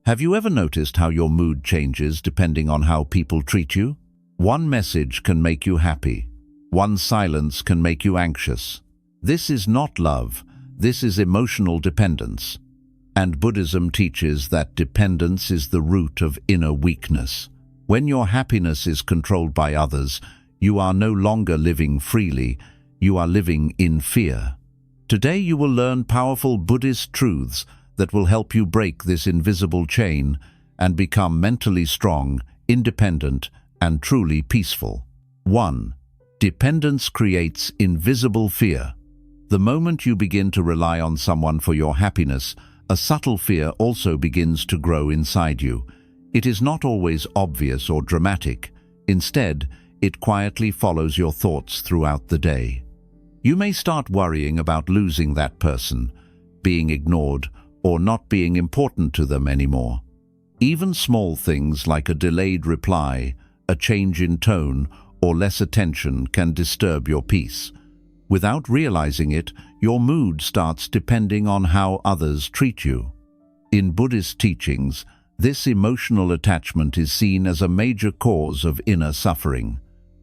Have you ever noticed how your mood changes depending on how people treat you? One message can make you happy. One silence can make you anxious. This is not love. This is emotional dependence. And Buddhism teaches that dependence is the root of inner weakness. When your happiness is controlled by others, you are no longer living freely, you are living in fear. Today you will learn powerful Buddhist truths that will help you break this invisible chain and become mentally strong, independent, and truly peaceful. 1. Dependence creates invisible fear. The moment you begin to rely on someone for your happiness, a subtle fear also begins to grow inside you. It is not always obvious or dramatic. Instead, it quietly follows your thoughts throughout the day. You may start worrying about losing that person, being ignored, or not being important to them anymore. Even small things like a delayed reply, a change in tone, or less attention can disturb your peace. Without realizing it, your mood starts depending on how others treat you. In Buddhist teachings, this emotional attachment is seen as a major cause of inner suffering.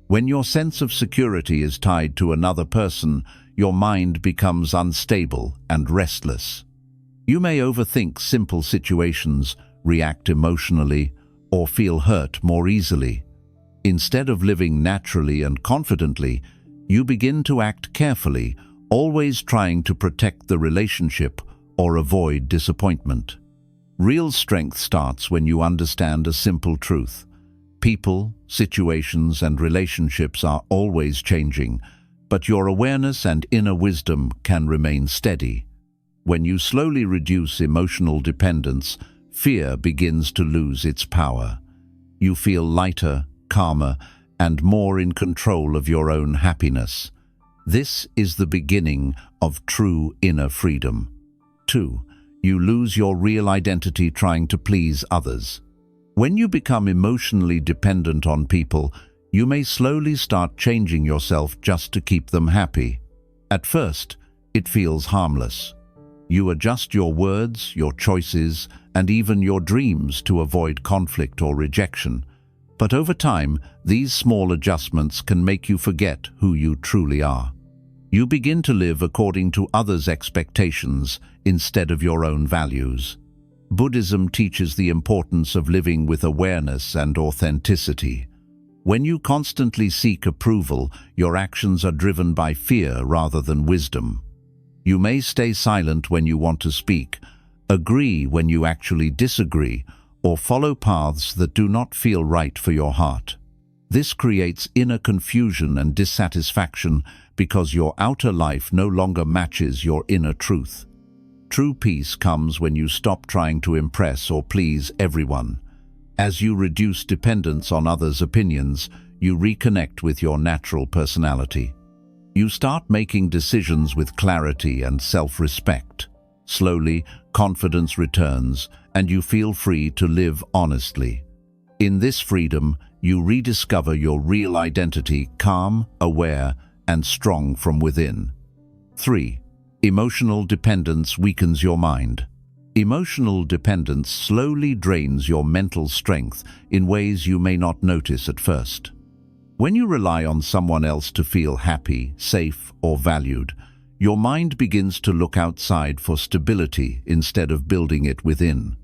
When your sense of security is tied to another person, your mind becomes unstable and restless. You may overthink simple situations, react emotionally, or feel hurt more easily. Instead of living naturally and confidently, you begin to act carefully, always trying to protect the relationship or avoid disappointment. Real strength starts when you understand a simple truth. People, situations, and relationships are always changing, but your awareness and inner wisdom can remain steady. When you slowly reduce emotional dependence, fear begins to lose its power. You feel lighter, calmer, and more in control of your own happiness. This is the beginning of true inner freedom. 2. You lose your real identity trying to please others. When you become emotionally dependent on people, you may slowly start changing yourself just to keep them happy. At first, it feels harmless. You adjust your words, your choices, and even your dreams to avoid conflict or rejection. But over time, these small adjustments can make you forget who you truly are. You begin to live according to others' expectations instead of your own values. Buddhism teaches the importance of living with awareness and authenticity. When you constantly seek approval, your actions are driven by fear rather than wisdom. You may stay silent when you want to speak, agree when you actually disagree, or follow paths that do not feel right for your heart. This creates inner confusion and dissatisfaction because your outer life no longer matches your inner truth. True peace comes when you stop trying to impress or please everyone. As you reduce dependence on others' opinions, you reconnect with your natural personality. You start making decisions with clarity and self-respect. Slowly, confidence returns, and you feel free to live honestly. In this freedom, you rediscover your real identity, calm, aware, and strong from within. 3. Emotional dependence weakens your mind. Emotional dependence slowly drains your mental strength in ways you may not notice at first. When you rely on someone else to feel happy, safe, or valued, your mind begins to look outside for stability instead of building it within.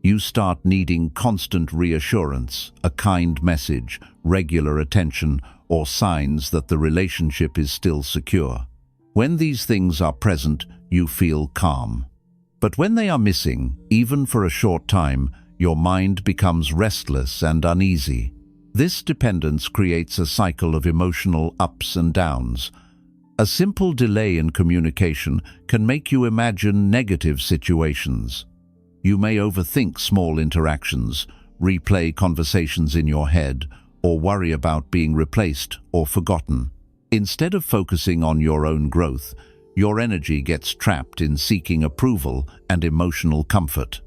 You start needing constant reassurance, a kind message, regular attention, or signs that the relationship is still secure. When these things are present, you feel calm. But when they are missing, even for a short time, your mind becomes restless and uneasy. This dependence creates a cycle of emotional ups and downs. A simple delay in communication can make you imagine negative situations. You may overthink small interactions, replay conversations in your head, or worry about being replaced or forgotten. Instead of focusing on your own growth, your energy gets trapped in seeking approval and emotional comfort.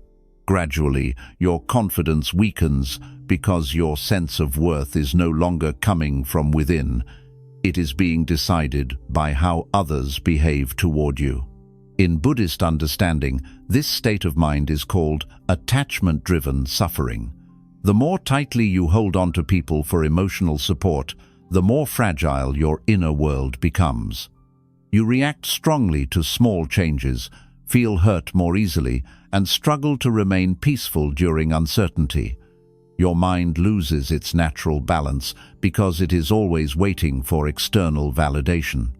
Gradually, your confidence weakens because your sense of worth is no longer coming from within. It is being decided by how others behave toward you. In Buddhist understanding, this state of mind is called attachment-driven suffering. The more tightly you hold on to people for emotional support, the more fragile your inner world becomes. You react strongly to small changes, feel hurt more easily, and struggle to remain peaceful during uncertainty. Your mind loses its natural balance because it is always waiting for external validation.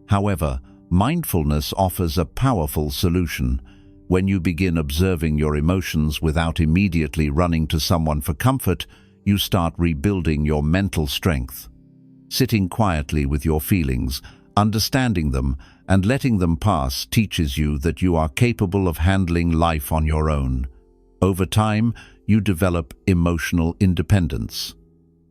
However, mindfulness offers a powerful solution. When you begin observing your emotions without immediately running to someone for comfort, you start rebuilding your mental strength. Sitting quietly with your feelings, understanding them, and letting them pass teaches you that you are capable of handling life on your own. Over time, you develop emotional independence.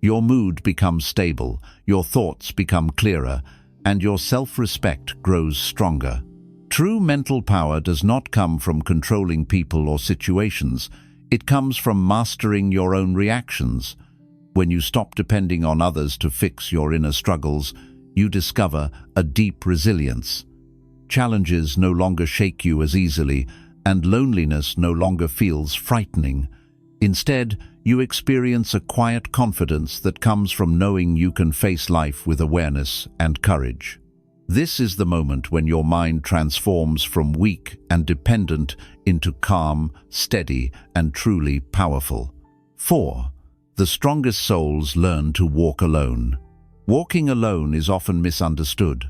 Your mood becomes stable, your thoughts become clearer, and your self-respect grows stronger. True mental power does not come from controlling people or situations. It comes from mastering your own reactions. When you stop depending on others to fix your inner struggles, you discover a deep resilience. Challenges no longer shake you as easily, and loneliness no longer feels frightening. Instead, you experience a quiet confidence that comes from knowing you can face life with awareness and courage. This is the moment when your mind transforms from weak and dependent into calm, steady, and truly powerful. 4. The strongest souls learn to walk alone. Walking alone is often misunderstood.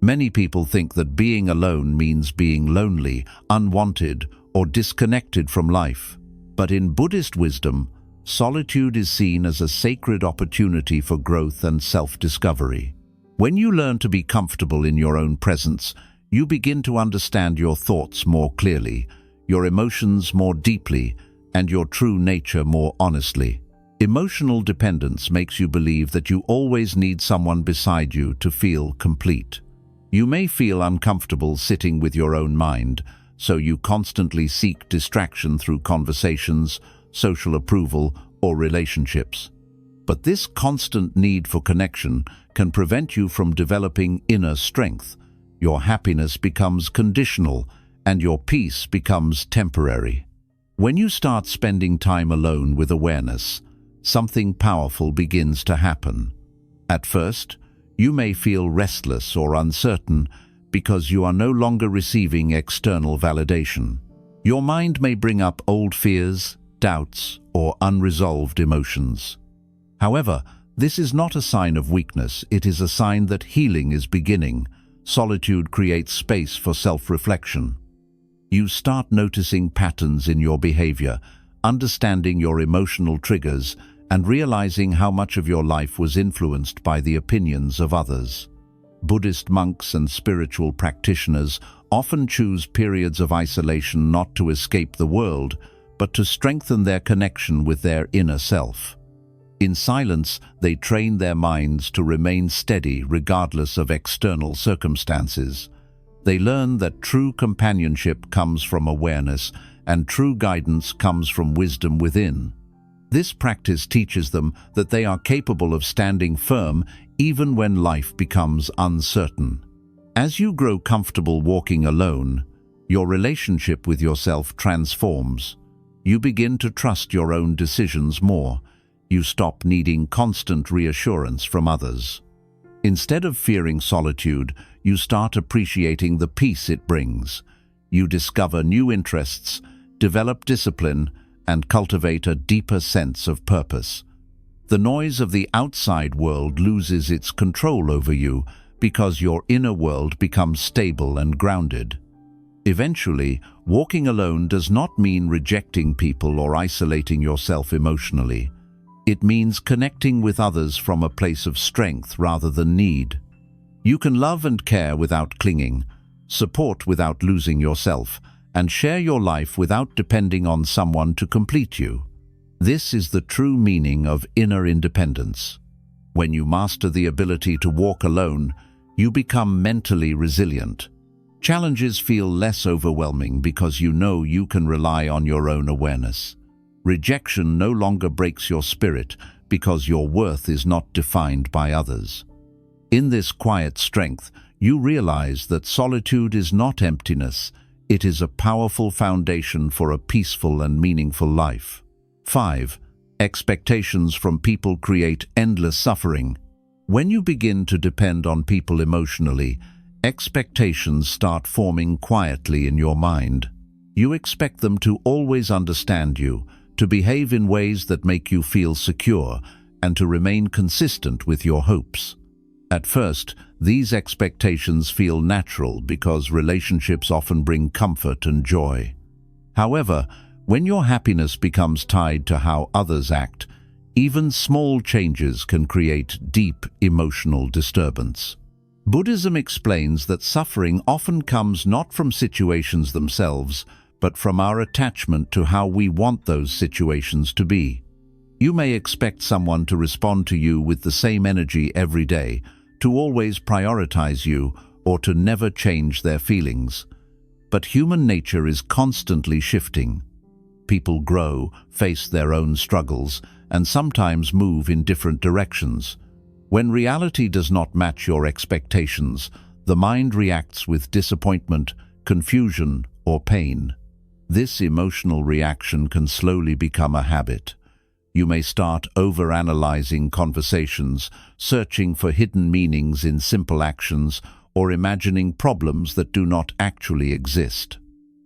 Many people think that being alone means being lonely, unwanted, or disconnected from life. But in Buddhist wisdom, solitude is seen as a sacred opportunity for growth and self-discovery. When you learn to be comfortable in your own presence, you begin to understand your thoughts more clearly, your emotions more deeply, and your true nature more honestly. Emotional dependence makes you believe that you always need someone beside you to feel complete. You may feel uncomfortable sitting with your own mind, so you constantly seek distraction through conversations, social approval, or relationships. But this constant need for connection can prevent you from developing inner strength. Your happiness becomes conditional, and your peace becomes temporary. When you start spending time alone with awareness, something powerful begins to happen. At first, you may feel restless or uncertain because you are no longer receiving external validation. Your mind may bring up old fears, doubts, or unresolved emotions. However, this is not a sign of weakness, it is a sign that healing is beginning. Solitude creates space for self-reflection. You start noticing patterns in your behavior, understanding your emotional triggers, and realizing how much of your life was influenced by the opinions of others. Buddhist monks and spiritual practitioners often choose periods of isolation not to escape the world, but to strengthen their connection with their inner self. In silence, they train their minds to remain steady regardless of external circumstances. They learn that true companionship comes from awareness, and true guidance comes from wisdom within. This practice teaches them that they are capable of standing firm even when life becomes uncertain. As you grow comfortable walking alone, your relationship with yourself transforms. You begin to trust your own decisions more. You stop needing constant reassurance from others. Instead of fearing solitude, you start appreciating the peace it brings. You discover new interests, develop discipline, and cultivate a deeper sense of purpose. The noise of the outside world loses its control over you because your inner world becomes stable and grounded. Eventually, walking alone does not mean rejecting people or isolating yourself emotionally. It means connecting with others from a place of strength rather than need. You can love and care without clinging, support without losing yourself, and share your life without depending on someone to complete you. This is the true meaning of inner independence. When you master the ability to walk alone, you become mentally resilient. Challenges feel less overwhelming because you know you can rely on your own awareness. Rejection no longer breaks your spirit because your worth is not defined by others. In this quiet strength, you realize that solitude is not emptiness, it is a powerful foundation for a peaceful and meaningful life. 5. Expectations from people create endless suffering. When you begin to depend on people emotionally, expectations start forming quietly in your mind. You expect them to always understand you, to behave in ways that make you feel secure, and to remain consistent with your hopes. At first, these expectations feel natural because relationships often bring comfort and joy. However, when your happiness becomes tied to how others act, even small changes can create deep emotional disturbance. Buddhism explains that suffering often comes not from situations themselves, but from our attachment to how we want those situations to be. You may expect someone to respond to you with the same energy every day, to always prioritize you, or to never change their feelings. But human nature is constantly shifting. People grow, face their own struggles, and sometimes move in different directions. When reality does not match your expectations, the mind reacts with disappointment, confusion, or pain. This emotional reaction can slowly become a habit. You may start overanalyzing conversations, searching for hidden meanings in simple actions, or imagining problems that do not actually exist.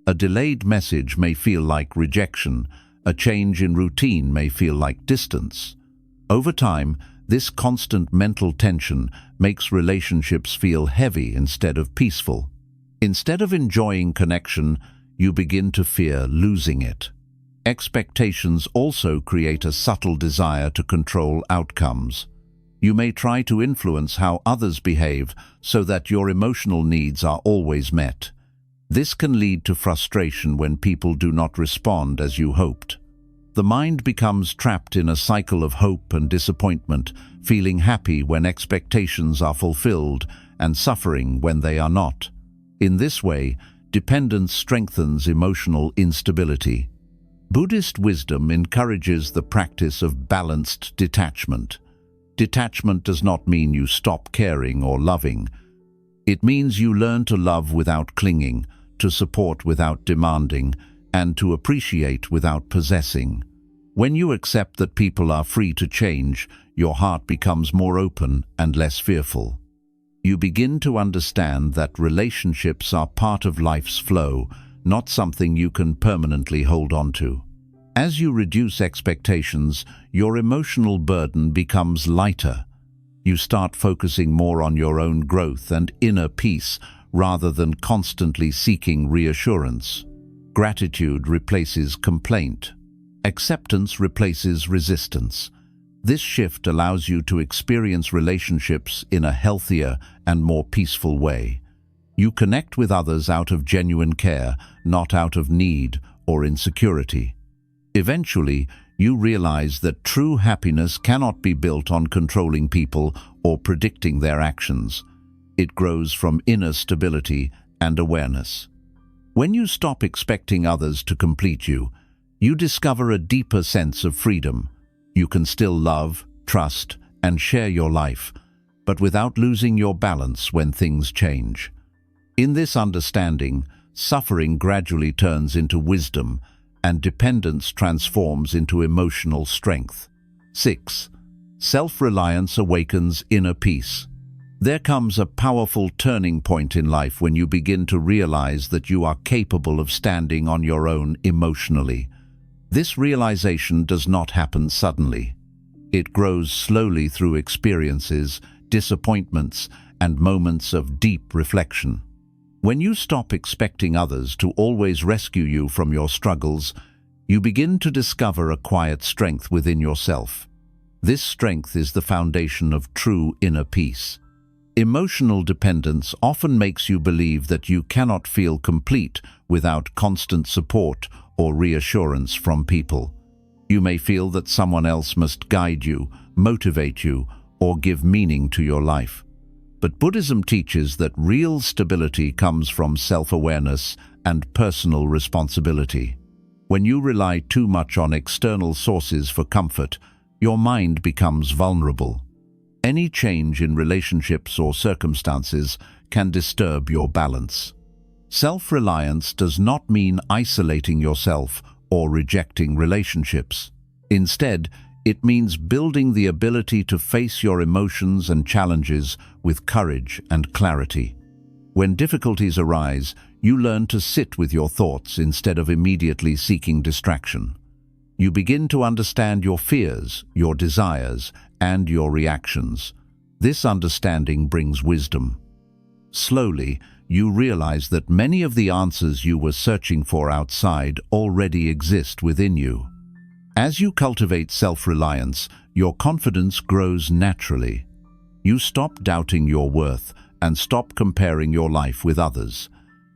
A delayed message may feel like rejection. A change in routine may feel like distance. Over time, this constant mental tension makes relationships feel heavy instead of peaceful. Instead of enjoying connection, you begin to fear losing it. Expectations also create a subtle desire to control outcomes. You may try to influence how others behave so that your emotional needs are always met. This can lead to frustration when people do not respond as you hoped. The mind becomes trapped in a cycle of hope and disappointment, feeling happy when expectations are fulfilled and suffering when they are not. In this way, dependence strengthens emotional instability. Buddhist wisdom encourages the practice of balanced detachment. Detachment does not mean you stop caring or loving. It means you learn to love without clinging, to support without demanding, and to appreciate without possessing. When you accept that people are free to change, your heart becomes more open and less fearful. You begin to understand that relationships are part of life's flow, not something you can permanently hold on to. As you reduce expectations, your emotional burden becomes lighter. You start focusing more on your own growth and inner peace rather than constantly seeking reassurance. Gratitude replaces complaint. Acceptance replaces resistance. This shift allows you to experience relationships in a healthier and more peaceful way. You connect with others out of genuine care, not out of need or insecurity. Eventually, you realize that true happiness cannot be built on controlling people or predicting their actions. It grows from inner stability and awareness. When you stop expecting others to complete you, you discover a deeper sense of freedom. You can still love, trust, and share your life, but without losing your balance when things change. In this understanding, suffering gradually turns into wisdom, and dependence transforms into emotional strength. 6. Self-reliance awakens inner peace. There comes a powerful turning point in life when you begin to realize that you are capable of standing on your own emotionally. This realization does not happen suddenly. It grows slowly through experiences, disappointments, and moments of deep reflection. When you stop expecting others to always rescue you from your struggles, you begin to discover a quiet strength within yourself. This strength is the foundation of true inner peace. Emotional dependence often makes you believe that you cannot feel complete without constant support or reassurance from people. You may feel that someone else must guide you, motivate you, or give meaning to your life. But Buddhism teaches that real stability comes from self-awareness and personal responsibility. When you rely too much on external sources for comfort, your mind becomes vulnerable. Any change in relationships or circumstances can disturb your balance. Self-reliance does not mean isolating yourself or rejecting relationships. Instead, it means building the ability to face your emotions and challenges with courage and clarity. When difficulties arise, you learn to sit with your thoughts instead of immediately seeking distraction. You begin to understand your fears, your desires, and your reactions. This understanding brings wisdom. Slowly, you realize that many of the answers you were searching for outside already exist within you. As you cultivate self-reliance, your confidence grows naturally. You stop doubting your worth and stop comparing your life with others.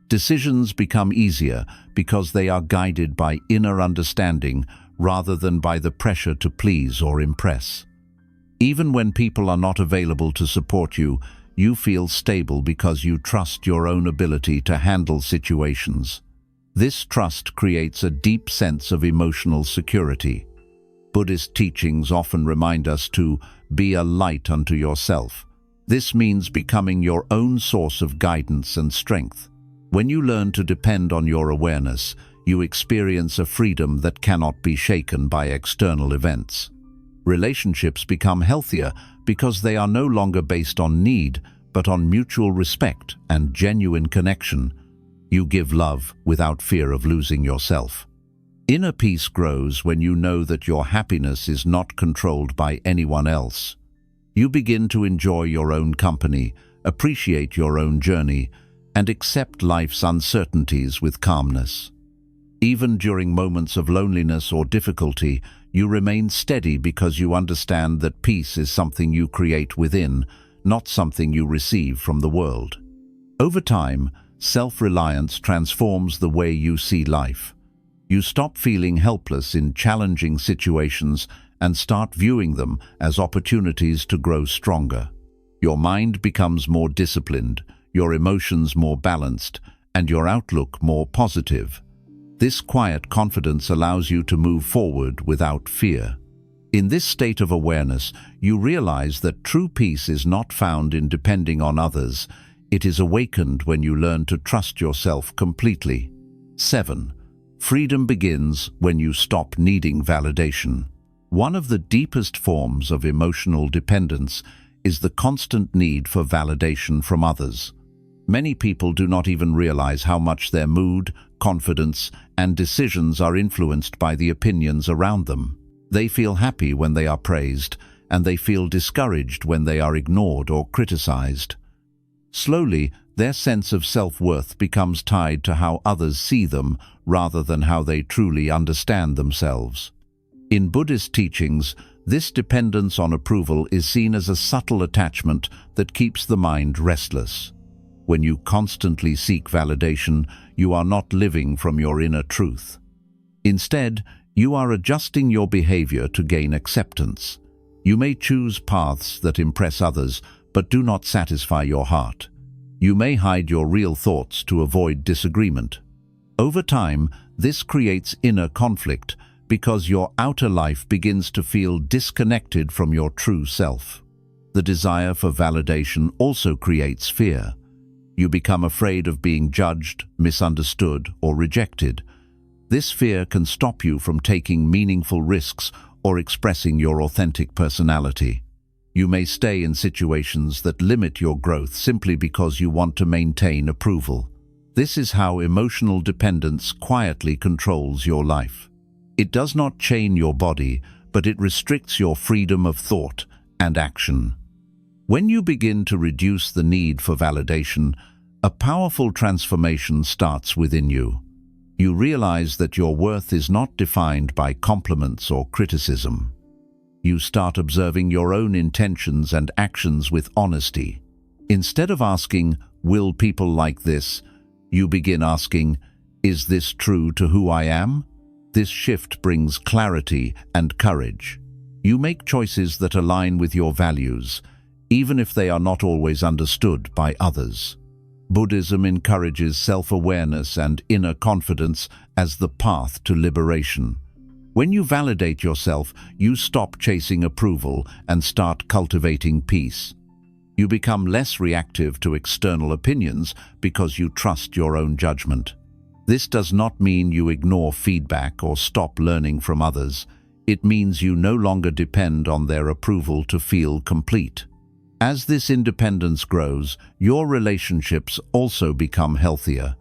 Decisions become easier because they are guided by inner understanding rather than by the pressure to please or impress. Even when people are not available to support you, you feel stable because you trust your own ability to handle situations. This trust creates a deep sense of emotional security. Buddhist teachings often remind us to be a light unto yourself. This means becoming your own source of guidance and strength. When you learn to depend on your awareness, you experience a freedom that cannot be shaken by external events. Relationships become healthier because they are no longer based on need, but on mutual respect and genuine connection. You give love without fear of losing yourself. Inner peace grows when you know that your happiness is not controlled by anyone else. You begin to enjoy your own company, appreciate your own journey, and accept life's uncertainties with calmness. Even during moments of loneliness or difficulty, you remain steady because you understand that peace is something you create within, not something you receive from the world. Over time, self-reliance transforms the way you see life. You stop feeling helpless in challenging situations and start viewing them as opportunities to grow stronger. Your mind becomes more disciplined, your emotions more balanced, and your outlook more positive. This quiet confidence allows you to move forward without fear. In this state of awareness, you realize that true peace is not found in depending on others. It is awakened when you learn to trust yourself completely. 7. Freedom begins when you stop needing validation. One of the deepest forms of emotional dependence is the constant need for validation from others. Many people do not even realize how much their mood, confidence, and decisions are influenced by the opinions around them. They feel happy when they are praised, and they feel discouraged when they are ignored or criticized. Slowly, their sense of self-worth becomes tied to how others see them rather than how they truly understand themselves. In Buddhist teachings, this dependence on approval is seen as a subtle attachment that keeps the mind restless. When you constantly seek validation, you are not living from your inner truth. Instead, you are adjusting your behavior to gain acceptance. You may choose paths that impress others, but do not satisfy your heart. You may hide your real thoughts to avoid disagreement. Over time, this creates inner conflict because your outer life begins to feel disconnected from your true self. The desire for validation also creates fear. You become afraid of being judged, misunderstood, or rejected. This fear can stop you from taking meaningful risks or expressing your authentic personality. You may stay in situations that limit your growth simply because you want to maintain approval. This is how emotional dependence quietly controls your life. It does not chain your body, but it restricts your freedom of thought and action. When you begin to reduce the need for validation, a powerful transformation starts within you. You realize that your worth is not defined by compliments or criticism. You start observing your own intentions and actions with honesty. Instead of asking, "Will people like this?" you begin asking, "Is this true to who I am?" This shift brings clarity and courage. You make choices that align with your values, even if they are not always understood by others. Buddhism encourages self-awareness and inner confidence as the path to liberation. When you validate yourself, you stop chasing approval and start cultivating peace. You become less reactive to external opinions because you trust your own judgment. This does not mean you ignore feedback or stop learning from others. It means you no longer depend on their approval to feel complete. As this independence grows, your relationships also become healthier.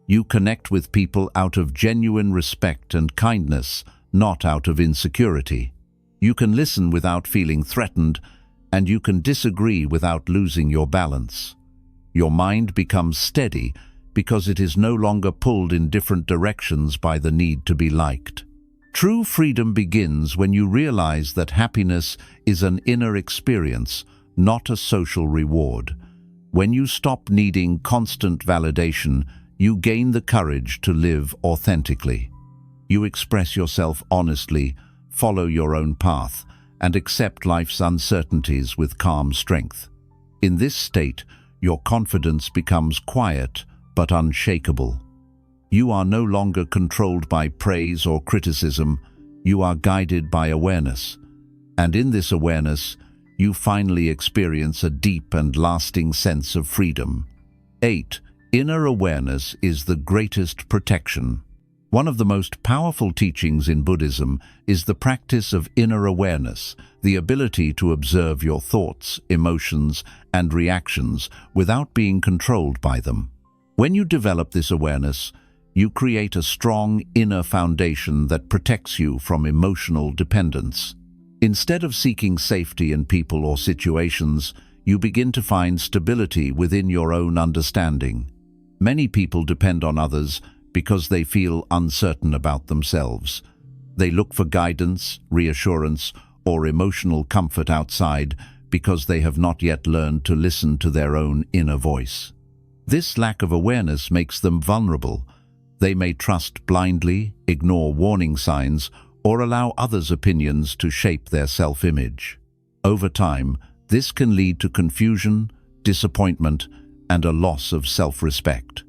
You connect with people out of genuine respect and kindness, not out of insecurity. You can listen without feeling threatened, and you can disagree without losing your balance. Your mind becomes steady because it is no longer pulled in different directions by the need to be liked. True freedom begins when you realize that happiness is an inner experience, not a social reward. When you stop needing constant validation, you gain the courage to live authentically. You express yourself honestly, follow your own path, and accept life's uncertainties with calm strength. In this state, your confidence becomes quiet but unshakable. You are no longer controlled by praise or criticism, you are guided by awareness. And in this awareness, you finally experience a deep and lasting sense of freedom. 8. Inner awareness is the greatest protection. One of the most powerful teachings in Buddhism is the practice of inner awareness, the ability to observe your thoughts, emotions, and reactions without being controlled by them. When you develop this awareness, you create a strong inner foundation that protects you from emotional dependence. Instead of seeking safety in people or situations, you begin to find stability within your own understanding. Many people depend on others because they feel uncertain about themselves. They look for guidance, reassurance, or emotional comfort outside because they have not yet learned to listen to their own inner voice. This lack of awareness makes them vulnerable. They may trust blindly, ignore warning signs, or allow others' opinions to shape their self-image. Over time, this can lead to confusion, disappointment, and a loss of self-respect.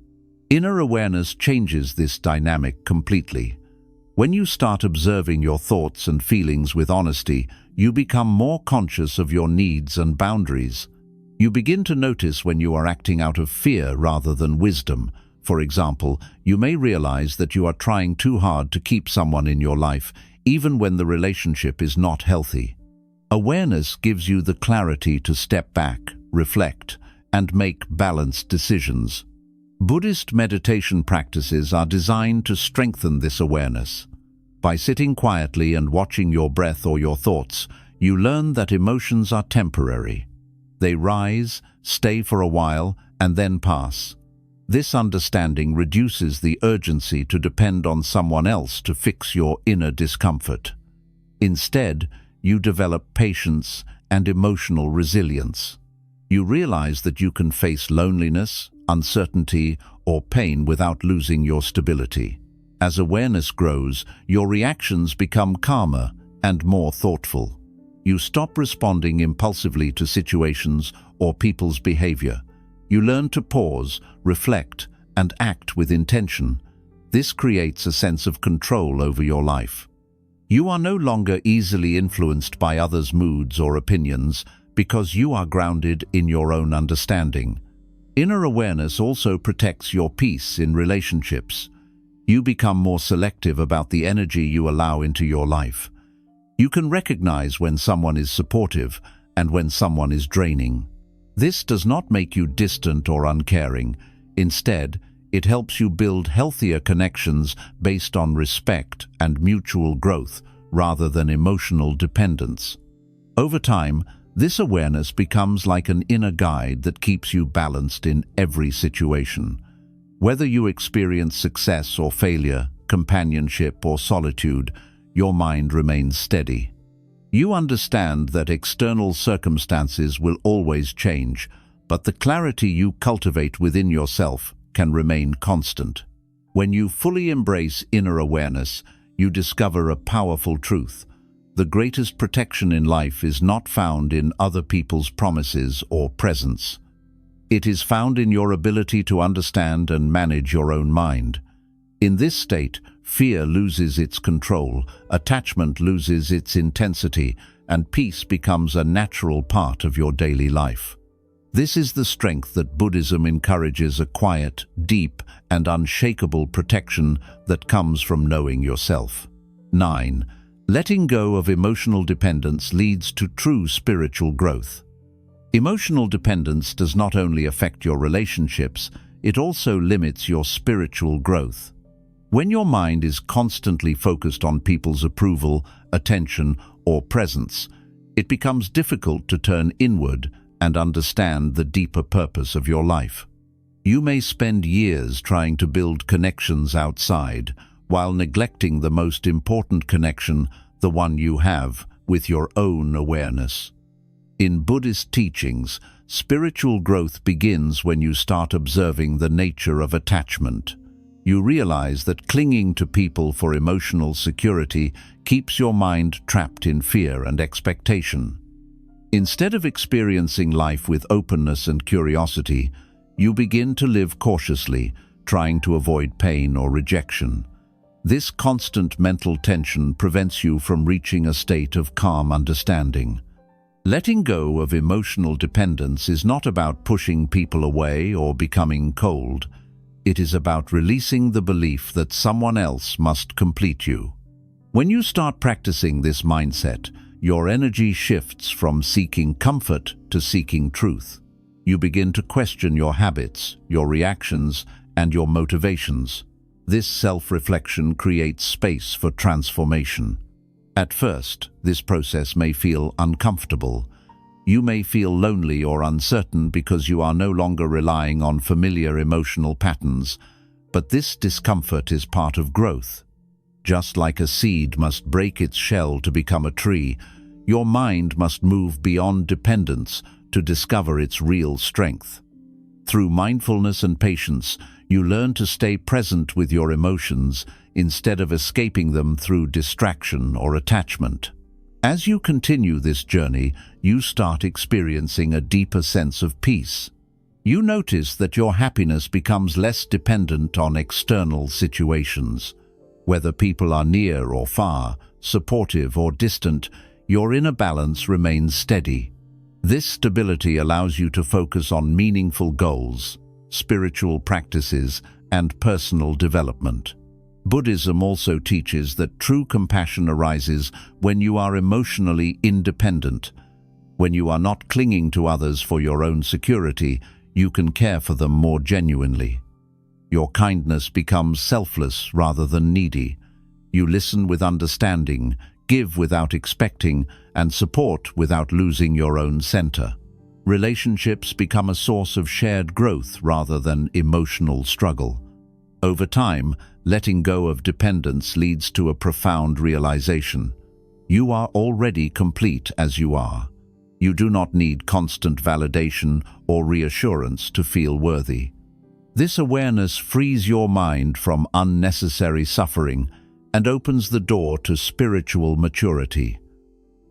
Inner awareness changes this dynamic completely. When you start observing your thoughts and feelings with honesty, you become more conscious of your needs and boundaries. You begin to notice when you are acting out of fear rather than wisdom. For example, you may realize that you are trying too hard to keep someone in your life, even when the relationship is not healthy. Awareness gives you the clarity to step back, reflect, and make balanced decisions. Buddhist meditation practices are designed to strengthen this awareness. By sitting quietly and watching your breath or your thoughts, you learn that emotions are temporary. They rise, stay for a while, and then pass. This understanding reduces the urgency to depend on someone else to fix your inner discomfort. Instead, you develop patience and emotional resilience. You realize that you can face loneliness, uncertainty, or pain without losing your stability. As awareness grows, your reactions become calmer and more thoughtful. You stop responding impulsively to situations or people's behavior. You learn to pause, reflect, and act with intention. This creates a sense of control over your life. You are no longer easily influenced by others' moods or opinions because you are grounded in your own understanding. Inner awareness also protects your peace in relationships. You become more selective about the energy you allow into your life. You can recognize when someone is supportive and when someone is draining. This does not make you distant or uncaring. Instead, it helps you build healthier connections based on respect and mutual growth rather than emotional dependence. Over time, this awareness becomes like an inner guide that keeps you balanced in every situation. Whether you experience success or failure, companionship or solitude, your mind remains steady. You understand that external circumstances will always change, but the clarity you cultivate within yourself can remain constant. When you fully embrace inner awareness, you discover a powerful truth. The greatest protection in life is not found in other people's promises or presence. It is found in your ability to understand and manage your own mind. In this state, fear loses its control, attachment loses its intensity, and peace becomes a natural part of your daily life. This is the strength that Buddhism encourages, a quiet, deep, and unshakable protection that comes from knowing yourself. 9. Letting go of emotional dependence leads to true spiritual growth. Emotional dependence does not only affect your relationships, it also limits your spiritual growth. When your mind is constantly focused on people's approval, attention, or presence, it becomes difficult to turn inward and understand the deeper purpose of your life. You may spend years trying to build connections outside, while neglecting the most important connection, the one you have with your own awareness. In Buddhist teachings, spiritual growth begins when you start observing the nature of attachment. You realize that clinging to people for emotional security keeps your mind trapped in fear and expectation. Instead of experiencing life with openness and curiosity, you begin to live cautiously, trying to avoid pain or rejection. This constant mental tension prevents you from reaching a state of calm understanding. Letting go of emotional dependence is not about pushing people away or becoming cold. It is about releasing the belief that someone else must complete you. When you start practicing this mindset, your energy shifts from seeking comfort to seeking truth. You begin to question your habits, your reactions, and your motivations. This self-reflection creates space for transformation. At first, this process may feel uncomfortable. You may feel lonely or uncertain because you are no longer relying on familiar emotional patterns, but this discomfort is part of growth. Just like a seed must break its shell to become a tree, your mind must move beyond dependence to discover its real strength. Through mindfulness and patience, you learn to stay present with your emotions instead of escaping them through distraction or attachment. As you continue this journey, you start experiencing a deeper sense of peace. You notice that your happiness becomes less dependent on external situations. Whether people are near or far, supportive or distant, your inner balance remains steady. This stability allows you to focus on meaningful goals, spiritual practices, and personal development. Buddhism also teaches that true compassion arises when you are emotionally independent. When you are not clinging to others for your own security, you can care for them more genuinely. Your kindness becomes selfless rather than needy. You listen with understanding, give without expecting, and support without losing your own center. Relationships become a source of shared growth rather than emotional struggle. Over time, letting go of dependence leads to a profound realization. You are already complete as you are. You do not need constant validation or reassurance to feel worthy. This awareness frees your mind from unnecessary suffering and opens the door to spiritual maturity.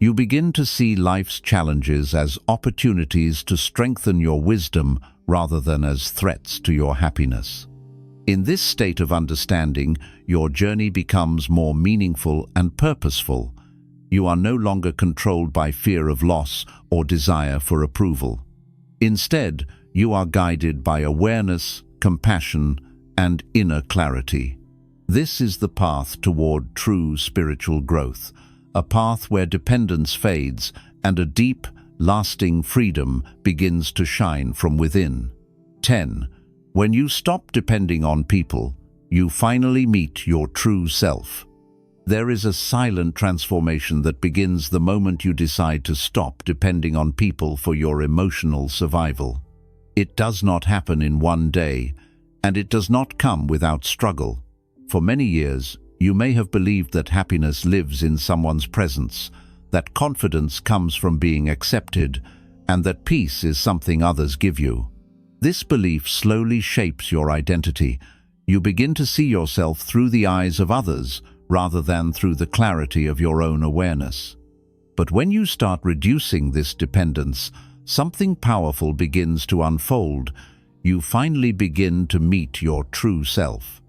You begin to see life's challenges as opportunities to strengthen your wisdom rather than as threats to your happiness. In this state of understanding, your journey becomes more meaningful and purposeful. You are no longer controlled by fear of loss or desire for approval. Instead, you are guided by awareness, compassion, and inner clarity. This is the path toward true spiritual growth, a path where dependence fades and a deep, lasting freedom begins to shine from within. 10. When you stop depending on people, you finally meet your true self. There is a silent transformation that begins the moment you decide to stop depending on people for your emotional survival. It does not happen in one day, and it does not come without struggle. For many years, you may have believed that happiness lives in someone's presence, that confidence comes from being accepted, and that peace is something others give you. This belief slowly shapes your identity. You begin to see yourself through the eyes of others rather than through the clarity of your own awareness. But when you start reducing this dependence, something powerful begins to unfold. You finally begin to meet your true self.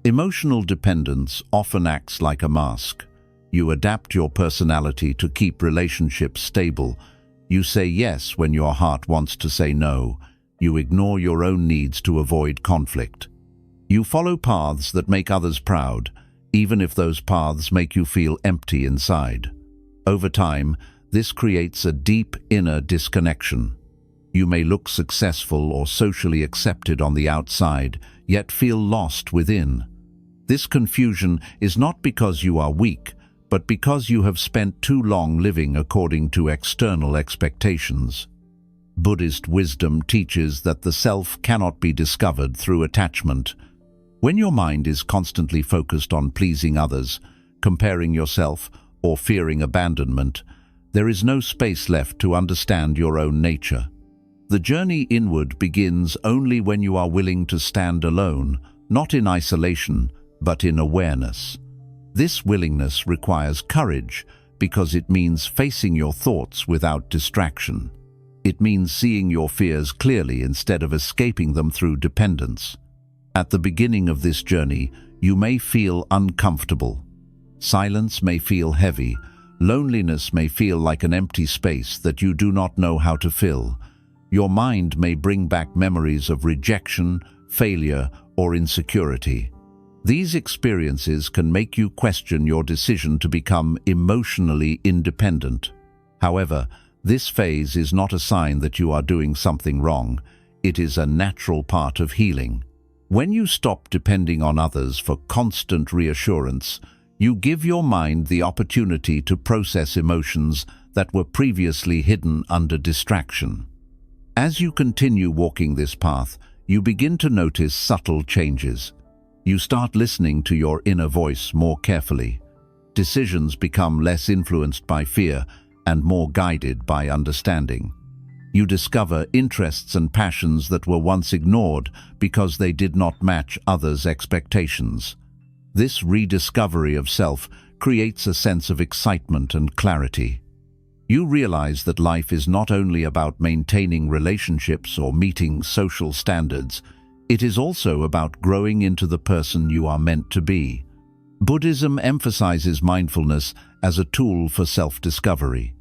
Emotional dependence often acts like a mask. You adapt your personality to keep relationships stable. You say yes when your heart wants to say no. You ignore your own needs to avoid conflict. You follow paths that make others proud, even if those paths make you feel empty inside. Over time, this creates a deep inner disconnection. You may look successful or socially accepted on the outside, yet feel lost within. This confusion is not because you are weak, but because you have spent too long living according to external expectations. Buddhist wisdom teaches that the self cannot be discovered through attachment. When your mind is constantly focused on pleasing others, comparing yourself, or fearing abandonment, there is no space left to understand your own nature. The journey inward begins only when you are willing to stand alone, not in isolation, but in awareness. This willingness requires courage because it means facing your thoughts without distraction. It means seeing your fears clearly instead of escaping them through dependence. At the beginning of this journey, you may feel uncomfortable. Silence may feel heavy. Loneliness may feel like an empty space that you do not know how to fill. Your mind may bring back memories of rejection, failure, or insecurity. These experiences can make you question your decision to become emotionally independent. However, this phase is not a sign that you are doing something wrong. It is a natural part of healing. When you stop depending on others for constant reassurance, you give your mind the opportunity to process emotions that were previously hidden under distraction. As you continue walking this path, you begin to notice subtle changes. You start listening to your inner voice more carefully. Decisions become less influenced by fear and more guided by understanding. You discover interests and passions that were once ignored because they did not match others' expectations. This rediscovery of self creates a sense of excitement and clarity. You realize that life is not only about maintaining relationships or meeting social standards, it is also about growing into the person you are meant to be. Buddhism emphasizes mindfulness as a tool for self-discovery.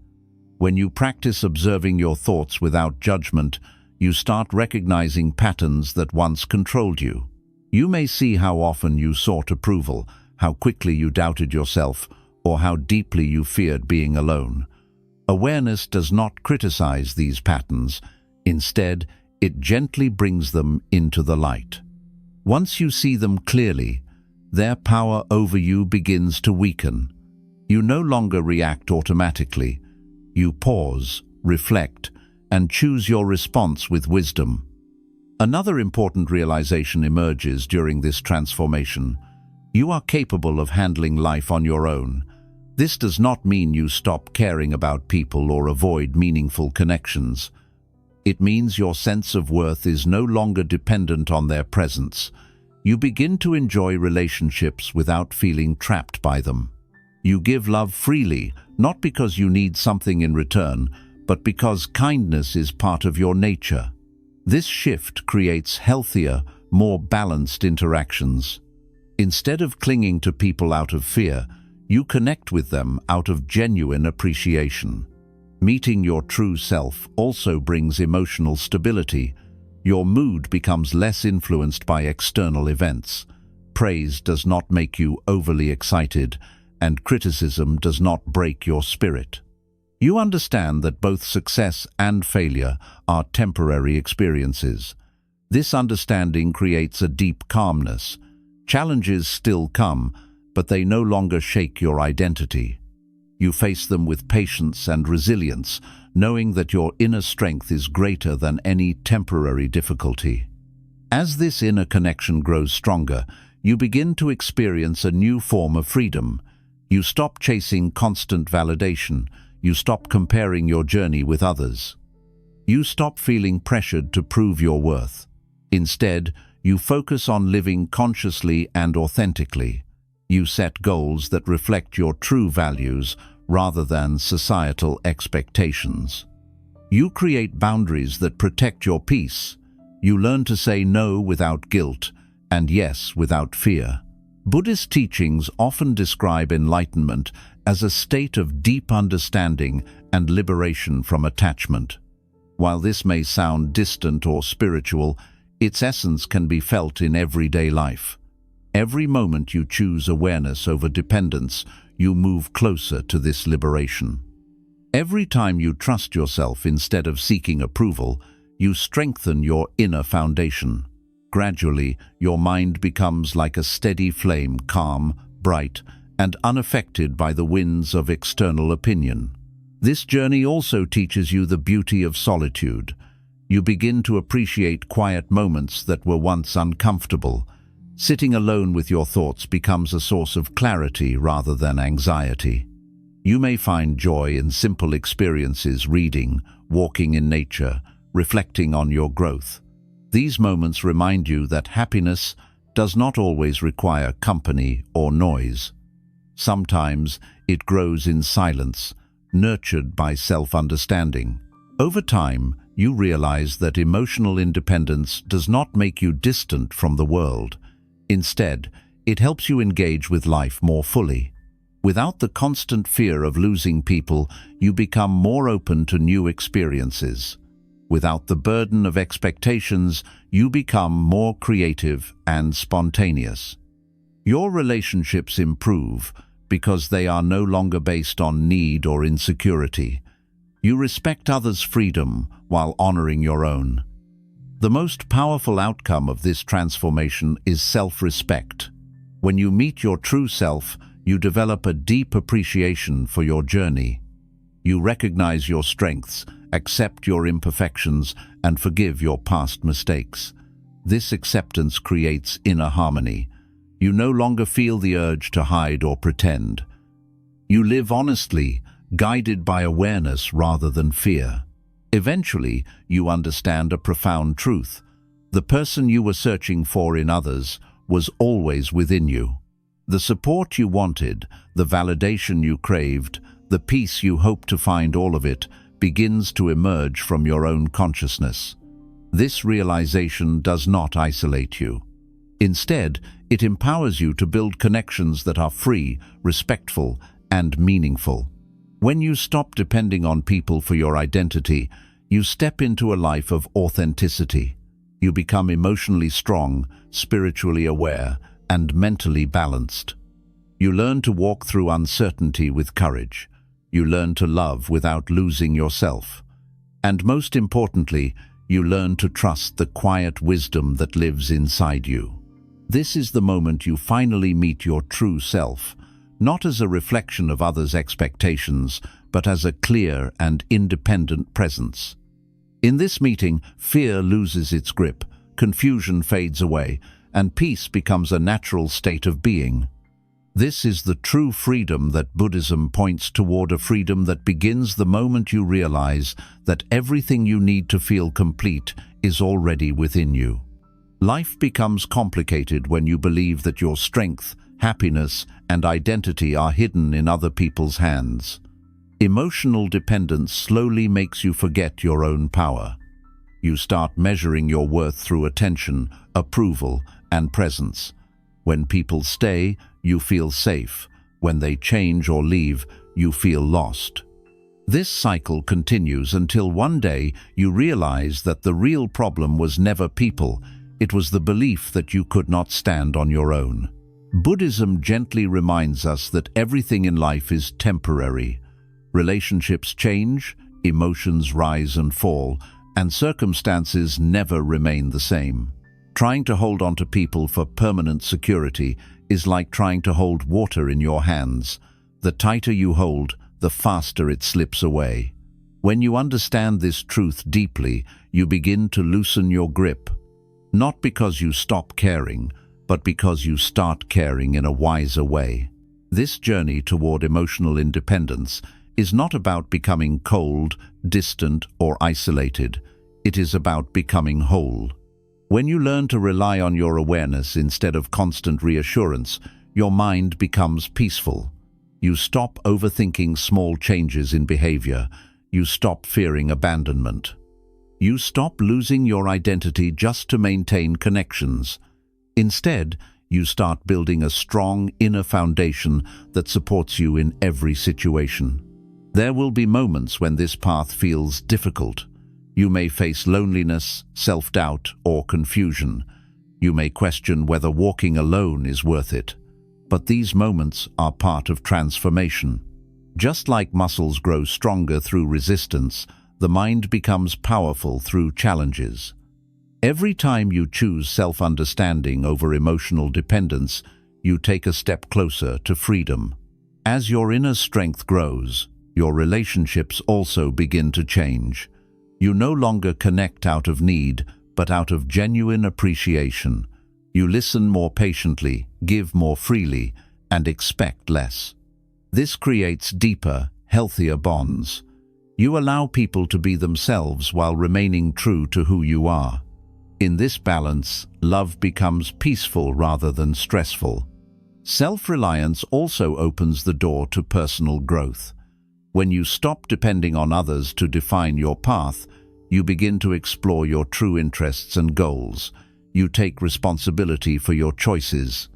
When you practice observing your thoughts without judgment, you start recognizing patterns that once controlled you. You may see how often you sought approval, how quickly you doubted yourself, or how deeply you feared being alone. Awareness does not criticize these patterns. Instead, it gently brings them into the light. Once you see them clearly, their power over you begins to weaken. You no longer react automatically. You pause, reflect, and choose your response with wisdom. Another important realization emerges during this transformation. You are capable of handling life on your own. This does not mean you stop caring about people or avoid meaningful connections. It means your sense of worth is no longer dependent on their presence. You begin to enjoy relationships without feeling trapped by them. You give love freely, not because you need something in return, but because kindness is part of your nature. This shift creates healthier, more balanced interactions. Instead of clinging to people out of fear, you connect with them out of genuine appreciation. Meeting your true self also brings emotional stability. Your mood becomes less influenced by external events. Praise does not make you overly excited, and criticism does not break your spirit. You understand that both success and failure are temporary experiences. This understanding creates a deep calmness. Challenges still come, but they no longer shake your identity. You face them with patience and resilience, knowing that your inner strength is greater than any temporary difficulty. As this inner connection grows stronger, you begin to experience a new form of freedom. You stop chasing constant validation. You stop comparing your journey with others. You stop feeling pressured to prove your worth. Instead, you focus on living consciously and authentically. You set goals that reflect your true values rather than societal expectations. You create boundaries that protect your peace. You learn to say no without guilt and yes without fear. Buddhist teachings often describe enlightenment as a state of deep understanding and liberation from attachment. While this may sound distant or spiritual, its essence can be felt in everyday life. Every moment you choose awareness over dependence, you move closer to this liberation. Every time you trust yourself instead of seeking approval, you strengthen your inner foundation. Gradually, your mind becomes like a steady flame, calm, bright, and unaffected by the winds of external opinion. This journey also teaches you the beauty of solitude. You begin to appreciate quiet moments that were once uncomfortable. Sitting alone with your thoughts becomes a source of clarity rather than anxiety. You may find joy in simple experiences, reading, walking in nature, reflecting on your growth. These moments remind you that happiness does not always require company or noise. Sometimes it grows in silence, nurtured by self-understanding. Over time, you realize that emotional independence does not make you distant from the world. Instead, it helps you engage with life more fully. Without the constant fear of losing people, you become more open to new experiences. Without the burden of expectations, you become more creative and spontaneous. Your relationships improve because they are no longer based on need or insecurity. You respect others' freedom while honoring your own. The most powerful outcome of this transformation is self-respect. When you meet your true self, you develop a deep appreciation for your journey. You recognize your strengths, accept your imperfections, and forgive your past mistakes. This acceptance creates inner harmony. You no longer feel the urge to hide or pretend. You live honestly, guided by awareness rather than fear. Eventually, you understand a profound truth. The person you were searching for in others was always within you. The support you wanted, the validation you craved, the peace you hoped to find, all of it begins to emerge from your own consciousness. This realization does not isolate you. Instead, it empowers you to build connections that are free, respectful, and meaningful. When you stop depending on people for your identity, you step into a life of authenticity. You become emotionally strong, spiritually aware, and mentally balanced. You learn to walk through uncertainty with courage. You learn to love without losing yourself. And most importantly, you learn to trust the quiet wisdom that lives inside you. This is the moment you finally meet your true self, not as a reflection of others' expectations, but as a clear and independent presence. In this meeting, fear loses its grip, confusion fades away, and peace becomes a natural state of being. This is the true freedom that Buddhism points toward, a freedom that begins the moment you realize that everything you need to feel complete is already within you. Life becomes complicated when you believe that your strength, happiness, and identity are hidden in other people's hands. Emotional dependence slowly makes you forget your own power. You start measuring your worth through attention, approval, and presence. When people stay, you feel safe. When they change or leave, you feel lost. This cycle continues until one day you realize that the real problem was never people. It was the belief that you could not stand on your own. Buddhism gently reminds us that everything in life is temporary. Relationships change, emotions rise and fall, and circumstances never remain the same. Trying to hold on to people for permanent security is like trying to hold water in your hands. The tighter you hold, the faster it slips away. When you understand this truth deeply, you begin to loosen your grip. Not because you stop caring, but because you start caring in a wiser way. This journey toward emotional independence is not about becoming cold, distant, or isolated. It is about becoming whole. When you learn to rely on your awareness instead of constant reassurance, your mind becomes peaceful. You stop overthinking small changes in behavior. You stop fearing abandonment. You stop losing your identity just to maintain connections. Instead, you start building a strong inner foundation that supports you in every situation. There will be moments when this path feels difficult. You may face loneliness, self-doubt, or confusion. You may question whether walking alone is worth it. But these moments are part of transformation. Just like muscles grow stronger through resistance, the mind becomes powerful through challenges. Every time you choose self-understanding over emotional dependence, you take a step closer to freedom. As your inner strength grows, your relationships also begin to change. You no longer connect out of need, but out of genuine appreciation. You listen more patiently, give more freely, and expect less. This creates deeper, healthier bonds. You allow people to be themselves while remaining true to who you are. In this balance, love becomes peaceful rather than stressful. Self-reliance also opens the door to personal growth. When you stop depending on others to define your path, you begin to explore your true interests and goals. You take responsibility for your choices.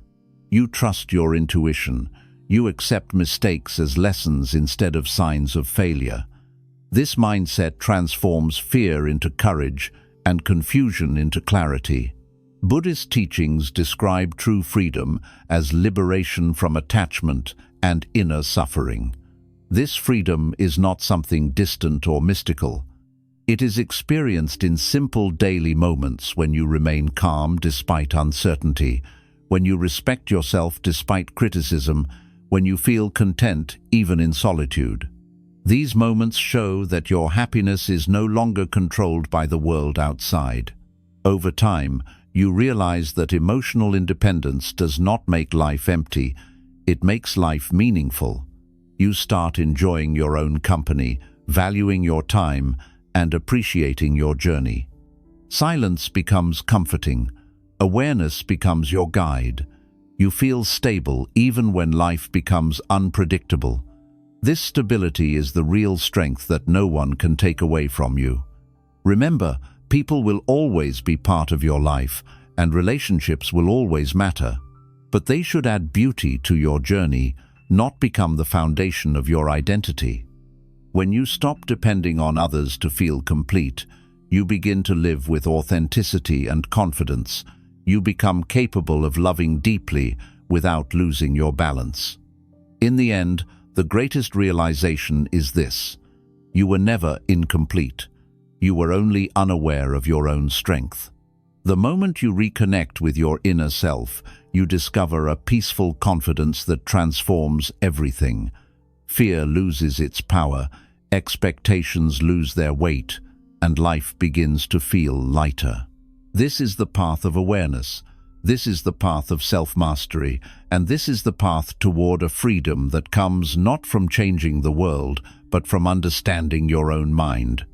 You trust your intuition. You accept mistakes as lessons instead of signs of failure. This mindset transforms fear into courage and confusion into clarity. Buddhist teachings describe true freedom as liberation from attachment and inner suffering. This freedom is not something distant or mystical. It is experienced in simple daily moments when you remain calm despite uncertainty, when you respect yourself despite criticism, when you feel content even in solitude. These moments show that your happiness is no longer controlled by the world outside. Over time, you realize that emotional independence does not make life empty, it makes life meaningful. You start enjoying your own company, valuing your time, and appreciating your journey. Silence becomes comforting. Awareness becomes your guide. You feel stable even when life becomes unpredictable. This stability is the real strength that no one can take away from you. Remember, people will always be part of your life, and relationships will always matter. But they should add beauty to your journey, not become the foundation of your identity. When you stop depending on others to feel complete, you begin to live with authenticity and confidence. You become capable of loving deeply without losing your balance. In the end, the greatest realization is this: you were never incomplete. You were only unaware of your own strength. The moment you reconnect with your inner self, you discover a peaceful confidence that transforms everything. Fear loses its power, expectations lose their weight, and life begins to feel lighter. This is the path of awareness. This is the path of self-mastery, and this is the path toward a freedom that comes not from changing the world, but from understanding your own mind.